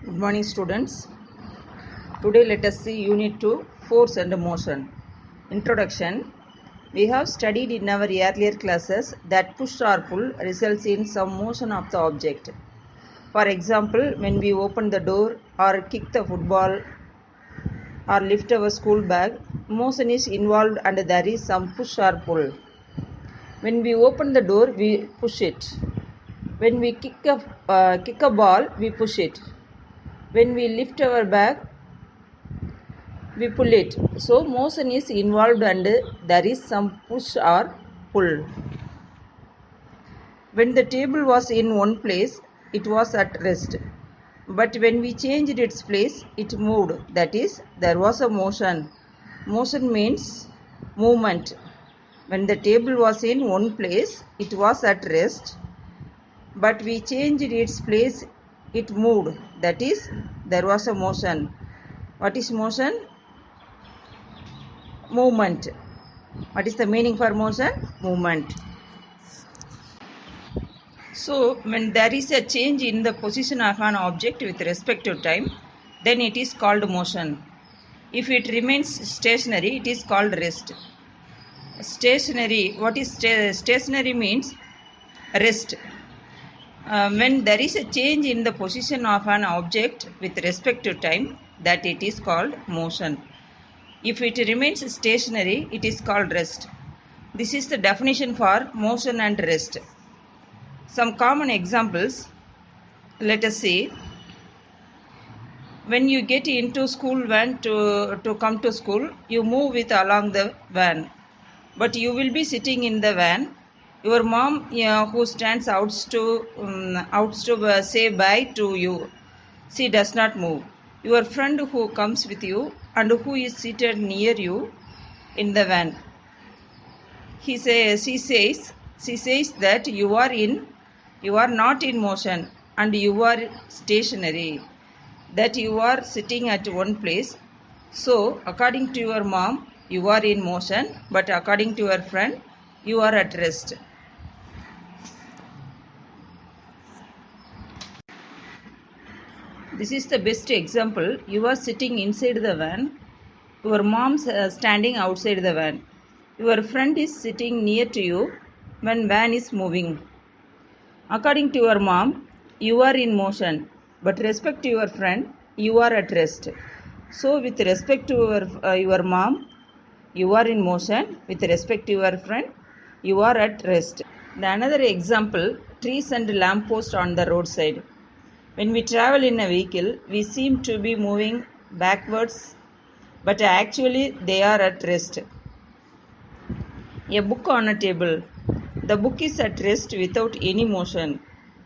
Good morning, students. Today let us see Unit 2 Force and Motion. Introduction. We have studied in our earlier classes that push or pull results in some motion of the object. For example, when we open the door or kick the football or lift our school bag, motion is involved and there is some push or pull. When we open the door, we push it. When we kick a ball, we push it. When we lift our bag, we pull it. So motion is involved and there is some push or pull. When the table was in one place, it was at rest. But when we changed its place, it moved. That is, there was a motion. Motion means movement. When the table was in one place, it was at rest. But we changed its place, it moved. That is, there was a motion. What is motion? Movement. What is the meaning for motion? Movement. So, when there is a change in the position of an object with respect to time, then it is called motion. If it remains stationary, it is called rest. Stationary, what is stationary means rest. When there is a change in the position of an object with respect to time, that it is called motion. If it remains stationary, it is called rest. This is the definition for motion and rest. Some common examples, let us see. When you get into school van to come to school, you move with along the van. But you will be sitting in the van. Your mom who stands out to say bye to you, she does not move. Your friend who comes with you and who is seated near you in the van, she says that you are not in motion and you are stationary, that you are sitting at one place. So according to your mom, you are in motion, but according to your friend, you are at rest. This is the best example. You are sitting inside the van, your mom standing outside the van. Your friend is sitting near to you when van is moving. According to your mom, you are in motion, but respect to your friend, you are at rest. So with respect to your mom, you are in motion. With respect to your friend, you are at rest. The another example, trees and lampposts on the roadside. When we travel in a vehicle, we seem to be moving backwards, but actually they are at rest. A book on a table. The book is at rest without any motion.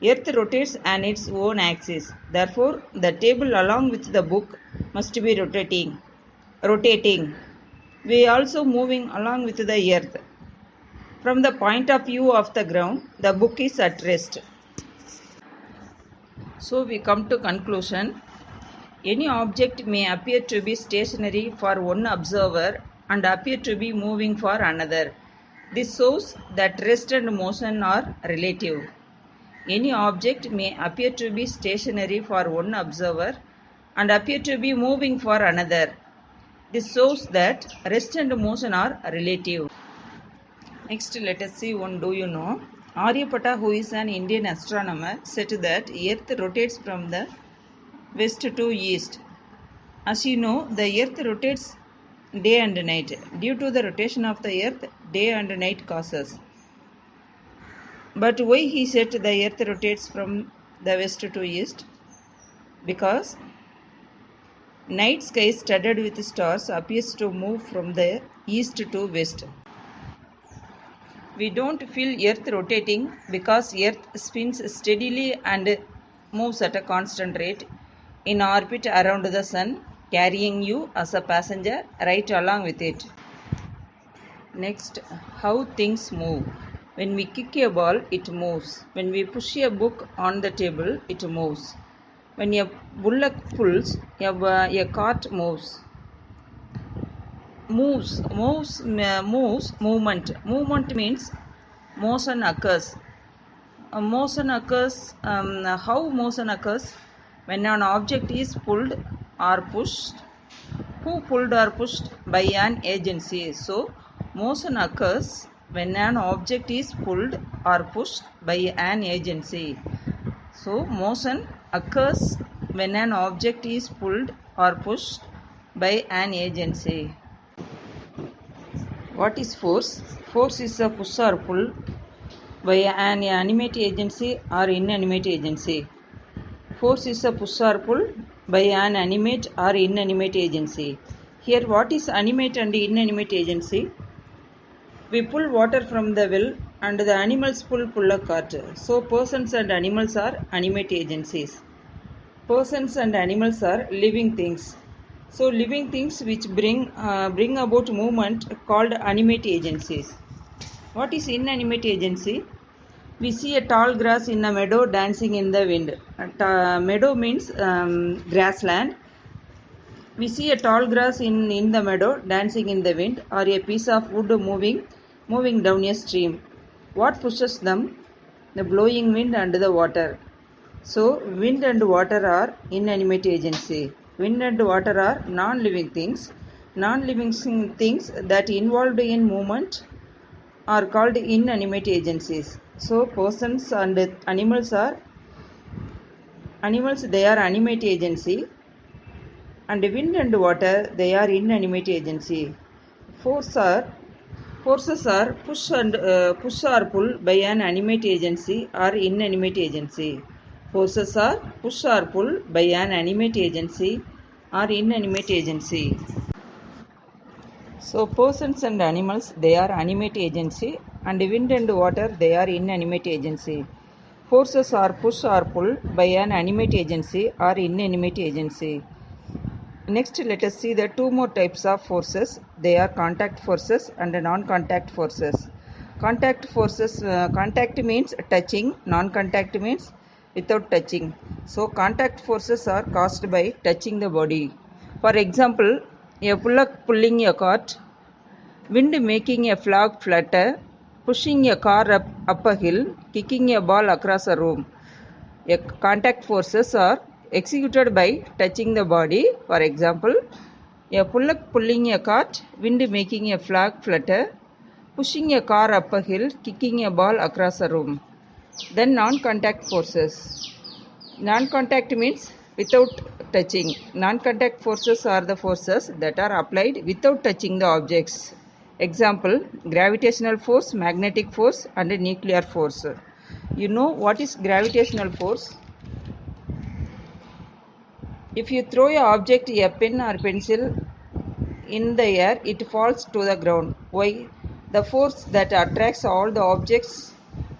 Earth rotates on its own axis. Therefore, the table along with the book must be rotating. We are also moving along with the earth. From the point of view of the ground, the book is at rest. So we come to conclusion. Any object may appear to be stationary for one observer and appear to be moving for another. This shows that rest and motion are relative. Any object may appear to be stationary for one observer and appear to be moving for another. This shows that rest and motion are relative. Next, let us see one do you know. Aryabhatta, who is an Indian astronomer, said that Earth rotates from the west to east. As you know, the earth rotates day and night. Due to the rotation of the earth, day and night causes. But why he said the earth rotates from the west to east? Because night sky studded with stars appears to move from the east to west. We don't feel earth rotating because earth spins steadily and moves at a constant rate in orbit around the sun, carrying you as a passenger right along with it. Next, how things move. When we kick a ball, it moves. When we push a book on the table, it moves. When a bullock pulls, a cart moves. Movement. Movement means motion occurs. How motion occurs? When an object is pulled or pushed, who pulled or pushed by an agency? So, motion occurs when an object is pulled or pushed by an agency. So, motion occurs when an object is pulled or pushed by an agency. What is force? Force is a push or pull by an animate agency or inanimate agency. Force is a push or pull by an animate or inanimate agency. Here, what is animate and inanimate agency? We pull water from the well and the animals pull a cart. So, persons and animals are animate agencies. Persons and animals are living things. So, living things which bring about movement called animate agencies. What is inanimate agency? We see a tall grass in a meadow dancing in the wind. Meadow means grassland. We see a tall grass in the meadow dancing in the wind, or a piece of wood moving down a stream. What pushes them? The blowing wind and the water. So, wind and water are inanimate agency. Wind and water are non-living things. Non-living things that involved in movement are called inanimate agencies. So, persons and animals, they are animate agency, and wind and water, they are inanimate agency. Forces are push or pull by an animate agency or inanimate agency. Forces are push or pull by an animate agency or inanimate agency. So, persons and animals, they are animate agency, and wind and water, they are inanimate agency. Forces are push or pull by an animate agency or inanimate agency. Next, let us see the two more types of forces. They are contact forces and non-contact forces. Contact forces, contact means touching, non-contact means without touching. So, contact forces are caused by touching the body. For example, a puller pulling a cart, wind making a flag flutter, pushing a car up a hill, kicking a ball across a room. Contact forces are executed by touching the body. For example, a puller pulling a cart, wind making a flag flutter, pushing a car up a hill, kicking a ball across a room. Then non-contact forces. Non-contact means without touching. Non-contact forces are the forces that are applied without touching the objects. Example, gravitational force, magnetic force, and nuclear force. You know what is gravitational force? If you throw an object, a pen or pencil, in the air, it falls to the ground. Why? The force that attracts all the objects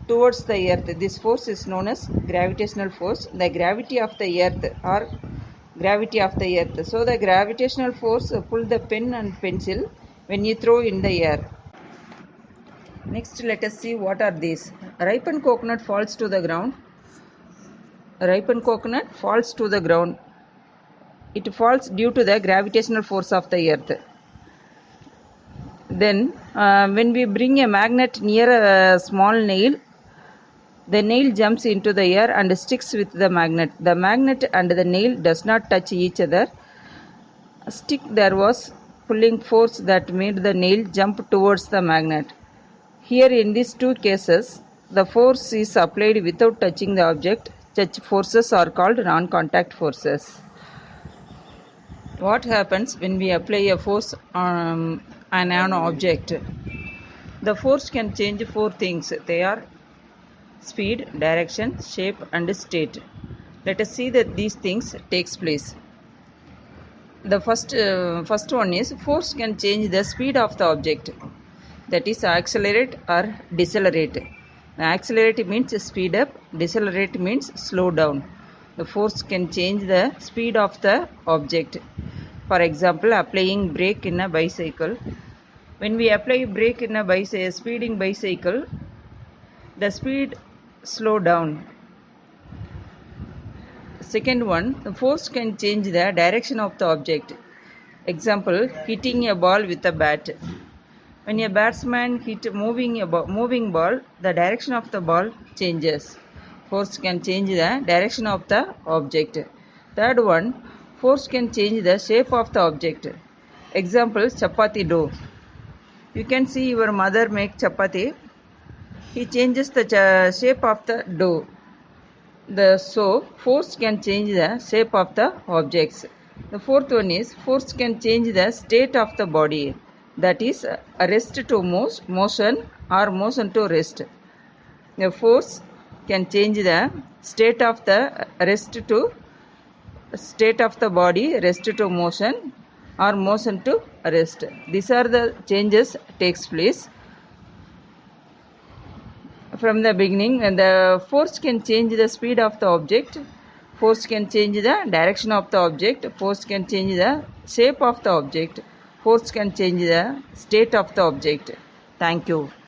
towards the earth. This force is known as gravitational force. The gravity of the earth or gravity of the earth. So the gravitational force pull the pen and pencil when you throw in the air. Next, let us see what are these. Ripened coconut falls to the ground. Ripened coconut falls to the ground. It falls due to the gravitational force of the earth. Then, when we bring a magnet near a small nail, the nail jumps into the air and sticks with the magnet. The magnet and the nail does not touch each other. There was pulling force that made the nail jump towards the magnet. Here in these two cases, the force is applied without touching the object. Such forces are called non-contact forces. What happens when we apply a force on an object? The force can change four things. They are speed, direction, shape, and state. Let us see that these things takes place. The first one is force can change the speed of the object. That is accelerate or decelerate. Accelerate means speed up, decelerate means slow down. The force can change the speed of the object. For example, applying brake in a bicycle. When we apply brake in a speeding bicycle, the speed slow down. Second one, the force can change the direction of the object. Example, hitting a ball with a bat. When a batsman hit moving ball, the direction of the ball changes. Force can change the direction of the object. Third one, force can change the shape of the object. Example, chapati dough. You can see your mother make chapati. He changes the shape of the dough. So force can change the shape of the objects. The fourth one is force can change the state of the body. That is rest to motion or motion to rest. The force can change the state of the state of the body, rest to motion or motion to rest. These are the changes takes place from the beginning. And the force can change the speed of the object, force can change the direction of the object, force can change the shape of the object, force can change the state of the object. Thank you.